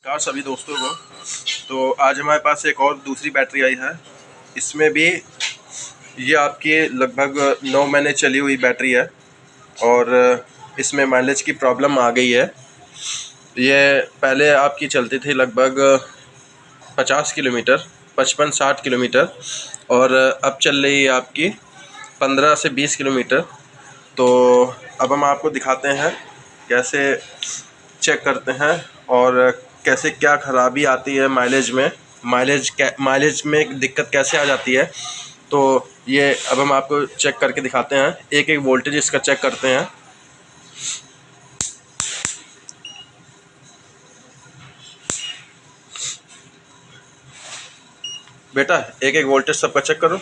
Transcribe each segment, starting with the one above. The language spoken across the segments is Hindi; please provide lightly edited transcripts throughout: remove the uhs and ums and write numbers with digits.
नमस्कार सभी दोस्तों को। तो आज हमारे पास एक और दूसरी बैटरी आई है। इसमें भी ये आपकी लगभग 9 महीने चली हुई बैटरी है और इसमें माइलेज की प्रॉब्लम आ गई है। ये पहले आपकी चलती थी लगभग 50 किलोमीटर, 55-60 किलोमीटर और अब चल रही है आपकी 15 से 20 किलोमीटर। तो अब हम आपको दिखाते हैं कैसे चेक करते हैं और कैसे क्या ख़राबी आती है माइलेज में दिक्कत कैसे आ जाती है। तो ये अब हम आपको चेक करके दिखाते हैं, एक एक वोल्टेज इसका चेक करते हैं। बेटा एक एक वोल्टेज सबका चेक करो।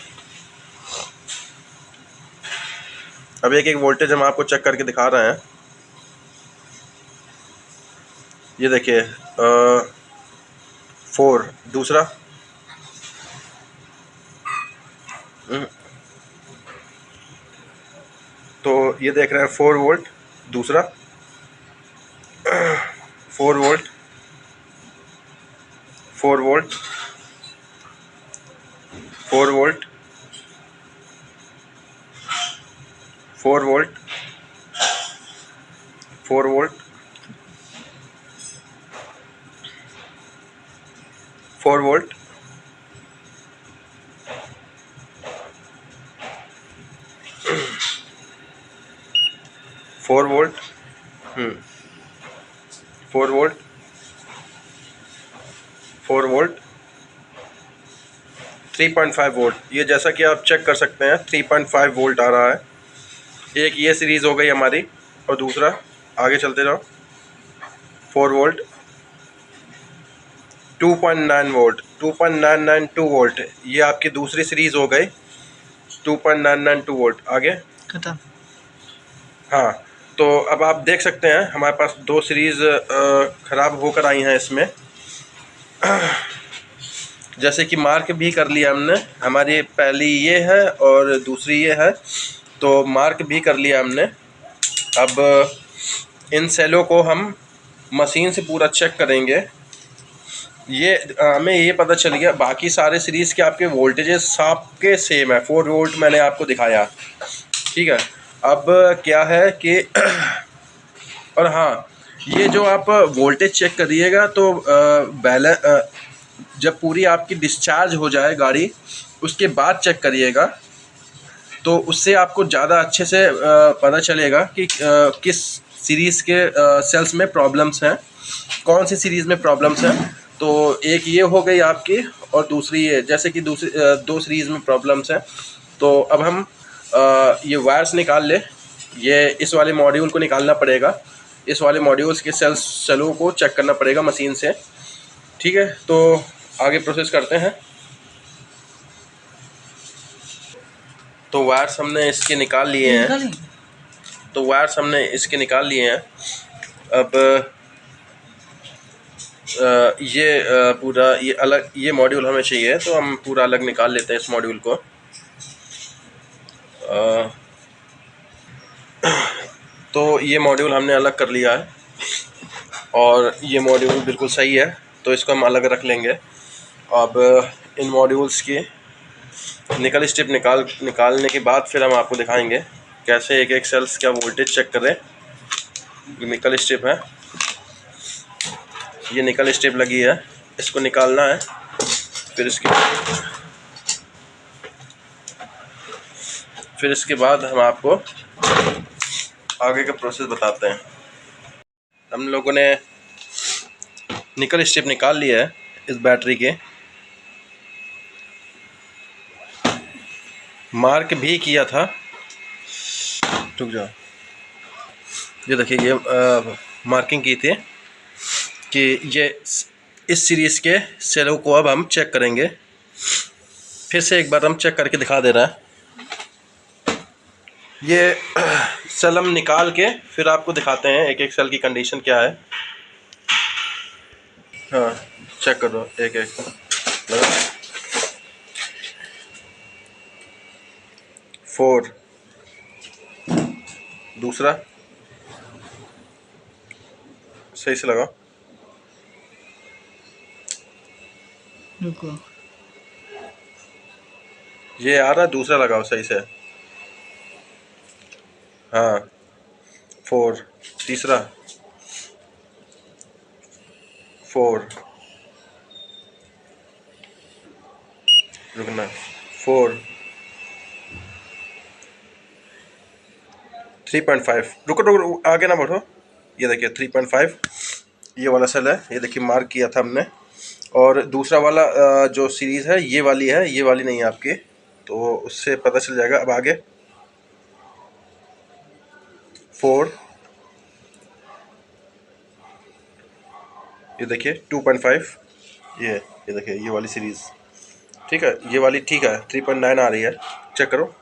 अब एक एक वोल्टेज हम आपको चेक करके दिखा रहे हैं। ये देखिए 4 दूसरा, तो ये देख रहे हैं 4 वोल्ट दूसरा, 4 volt, 4 volt, 4 volt, 4 volt, 4 volt, 4 volt, 4 volt, 4 volt, 4 volt, 3.5 volt. ये जैसा कि आप चेक कर सकते हैं 3.5 वोल्ट आ रहा है। एक ये सीरीज़ हो गई हमारी और दूसरा आगे चलते जाओ 4 वोल्ट, 2.9 वोल्ट, 2.992 वोल्ट। ये आपकी दूसरी सीरीज़ हो गई 2.992 वोल्ट। आगे खत्म। हाँ, तो अब आप देख सकते हैं हमारे पास दो सीरीज़ ख़राब होकर आई हैं इसमें। जैसे कि मार्क भी कर लिया हमने, हमारी पहली ये है और दूसरी ये है, तो मार्क भी कर लिया हमने। अब इन सेलों को हम मशीन से पूरा चेक करेंगे। ये हमें ये पता चल गया बाकी सारे सीरीज़ के आपके वोल्टेजेस सबके सेम है। 4 वोल्ट मैंने आपको दिखाया, ठीक है। अब क्या है कि और हाँ, ये जो आप वोल्टेज चेक करिएगा तो जब पूरी आपकी डिस्चार्ज हो जाए गाड़ी उसके बाद चेक करिएगा, तो उससे आपको ज़्यादा अच्छे से पता चलेगा कि किस सीरीज़ के सेल्स में प्रॉब्लम्स हैं, कौन सी सीरीज़ में प्रॉब्लम्स हैं। तो एक ये हो गई आपकी और दूसरी ये, जैसे कि दूसरी दो सीरीज़ में प्रॉब्लम्स हैं। तो अब हम ये वायर्स निकाल ले, ये इस वाले मॉड्यूल को निकालना पड़ेगा, इस वाले मॉड्यूल्स के सेलों को चेक करना पड़ेगा मशीन से, ठीक है। तो आगे प्रोसेस करते हैं। तो वायर्स हमने इसके निकाल लिए हैं, तो वायर्स हमने इसके निकाल लिए हैं। अब ये पूरा ये अलग ये मॉड्यूल हमें चाहिए, तो हम पूरा अलग निकाल लेते हैं इस मॉड्यूल को। तो ये मॉड्यूल हमने अलग कर लिया है और ये मॉड्यूल बिल्कुल सही है, तो इसको हम अलग रख लेंगे। अब इन मॉड्यूल्स की निकल स्ट्रिप निकालने के बाद फिर हम आपको दिखाएंगे कैसे एक एक सेल्स का वोल्टेज चेक करें। ये निकल स्ट्रिप है, ये निकल स्ट्रिप लगी है, इसको निकालना है। फिर इसके बाद हम आपको आगे का प्रोसेस बताते हैं। हम लोगों ने निकल स्ट्रिप निकाल लिया है इस बैटरी के, मार्क भी किया था। रुक जाओ, ये देखिए ये मार्किंग की थी कि ये इस सीरीज़ के सेलों को अब हम चेक करेंगे। फिर से एक बार हम चेक करके दिखा दे रहा है। ये सेल हम निकाल के फिर आपको दिखाते हैं एक एक सेल की कंडीशन क्या है। हाँ, चेक कर दो एक एक लगा। 4 दूसरा, सही से लगाओ। रुको। ये आ रहा, दूसरा लगाओ सही से। हाँ 4, तीसरा 4, रुकना 4, 3.5, रुको रुको आगे ना बढ़ो। ये देखिए 3.5 ये वाला सेल है, ये देखिए मार्क किया था हमने। और दूसरा वाला जो सीरीज़ है ये वाली है, ये वाली नहीं है आपकी, तो उससे पता चल जाएगा। अब आगे 4, ये देखिए 2.5, ये देखिए ये वाली सीरीज़ ठीक है, ये वाली ठीक है। 3.9 आ रही है, चेक करो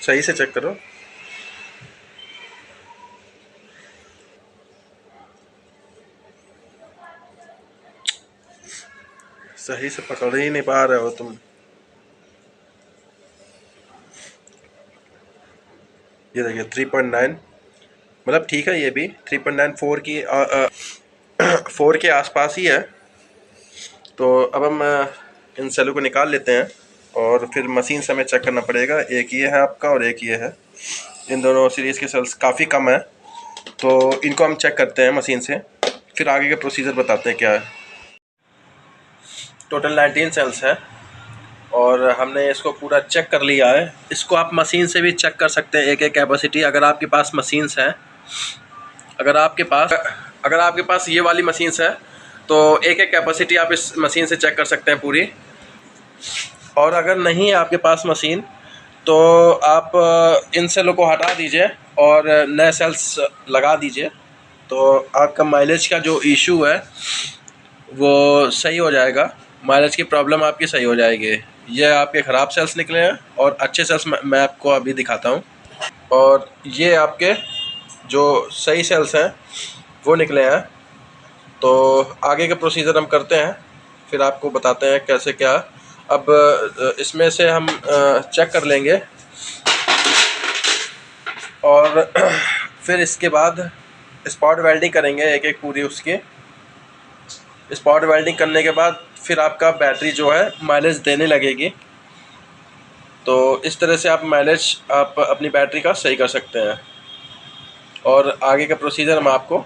सही से, चेक करो। सही से पकड़ ही नहीं पा रहे हो तुम। ये देखिए 3.9, मतलब ठीक है ये भी 3.9, 4 की 4 के आसपास ही है। तो अब हम इन सेलों को निकाल लेते हैं और फिर मशीन से हमें चेक करना पड़ेगा। एक ये है आपका और एक ये है, इन दोनों सीरीज़ के सेल्स काफ़ी कम है, तो इनको हम चेक करते हैं मशीन से, फिर आगे का प्रोसीजर बताते हैं क्या है। टोटल 19 सेल्स है और हमने इसको पूरा चेक कर लिया है। इसको आप मशीन से भी चेक कर सकते हैं एक एक कैपेसिटी, अगर आपके पास मशीन्स हैं। अगर आपके पास ये वाली मशीन्स है तो एक एक कैपेसिटी आप इस मशीन से चेक कर सकते हैं पूरी। और अगर नहीं है आपके पास मशीन तो आप इन सेलों को हटा दीजिए और नए सेल्स लगा दीजिए, तो आपका माइलेज का जो इशू है वो सही हो जाएगा। माइलेज की प्रॉब्लम आपकी सही हो जाएगी। ये आपके ख़राब सेल्स निकले हैं और अच्छे सेल्स मैं आपको अभी दिखाता हूँ। और ये आपके जो सही सेल्स हैं वो निकले हैं। तो आगे के प्रोसीजर हम करते हैं, फिर आपको बताते हैं कैसे क्या। अब इसमें से हम चेक कर लेंगे और फिर इसके बाद स्पॉट वेल्डिंग करेंगे एक एक पूरी उसकी। स्पॉट वेल्डिंग करने के बाद फिर आपका बैटरी जो है माइलेज देने लगेगी। तो इस तरह से आप माइलेज आप अपनी बैटरी का सही कर सकते हैं। और आगे का प्रोसीजर हम आपको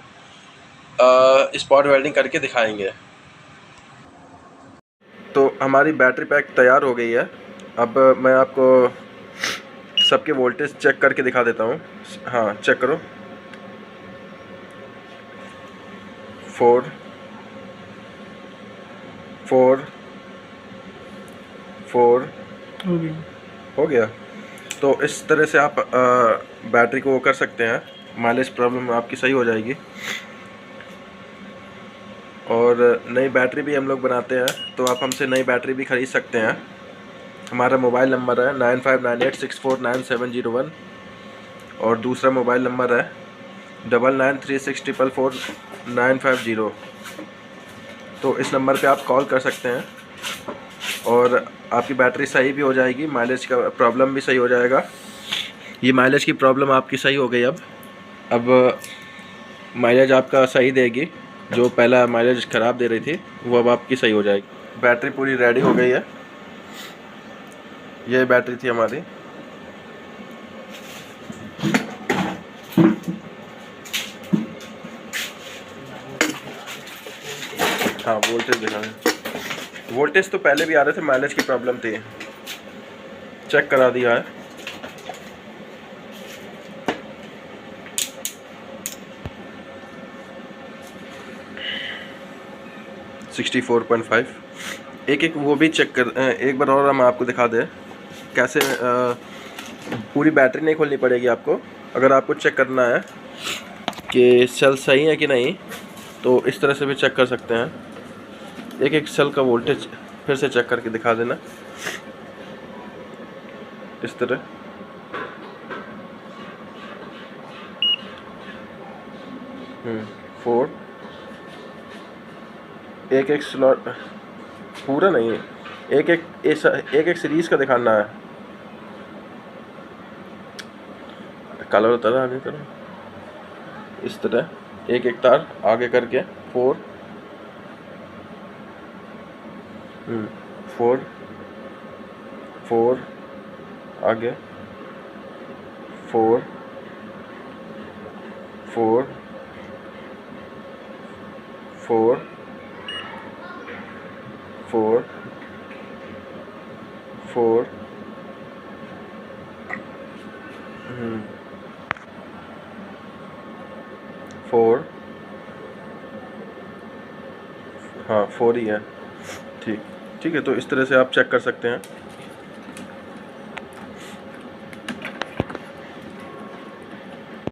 स्पॉट वेल्डिंग करके दिखाएंगे। तो हमारी बैटरी पैक तैयार हो गई है। अब मैं आपको सबके वोल्टेज चेक करके दिखा देता हूँ। हाँ चेक करो, 4, 4, 4 हो गया। हो गया। तो इस तरह से आप बैटरी को वो कर सकते हैं, माइलेज प्रॉब्लम आपकी सही हो जाएगी। और नई बैटरी भी हम लोग बनाते हैं, तो आप हमसे नई बैटरी भी ख़रीद सकते हैं। हमारा मोबाइल नंबर है 9598649701 और दूसरा मोबाइल नंबर है 9936444950। तो इस नंबर पे आप कॉल कर सकते हैं और आपकी बैटरी सही भी हो जाएगी, माइलेज का प्रॉब्लम भी सही हो जाएगा। ये माइलेज की प्रॉब्लम आपकी सही हो गई। अब माइलेज आपका सही देगी, जो पहला माइलेज ख़राब दे रही थी वो अब आपकी सही हो जाएगी। बैटरी पूरी रेडी हो गई है, ये बैटरी थी हमारी। हाँ वोल्टेज दिखा दें। वोल्टेज तो पहले भी आ रहे थे, माइलेज की प्रॉब्लम थी, चेक करा दिया है। सिक्सटी 4.5। एक एक वो भी चेक कर, एक बार और हम आपको दिखा दें कैसे। पूरी बैटरी नहीं खोलनी पड़ेगी आपको। अगर आपको चेक करना है कि सेल सही है कि नहीं, तो इस तरह से भी चेक कर सकते हैं। एक एक सेल का वोल्टेज फिर से चेक करके दिखा देना, इस तरह। फोर, एक एक स्लॉट पूरा नहीं है, एक एक सीरीज़ का दिखाना है। कलर होता है आगे करो, इस तरह एक एक तार आगे करके 4 4 4 आगे 4 4 4 4 4 4 हाँ 4 ही है। ठीक ठीक है, तो इस तरह से आप चेक कर सकते हैं।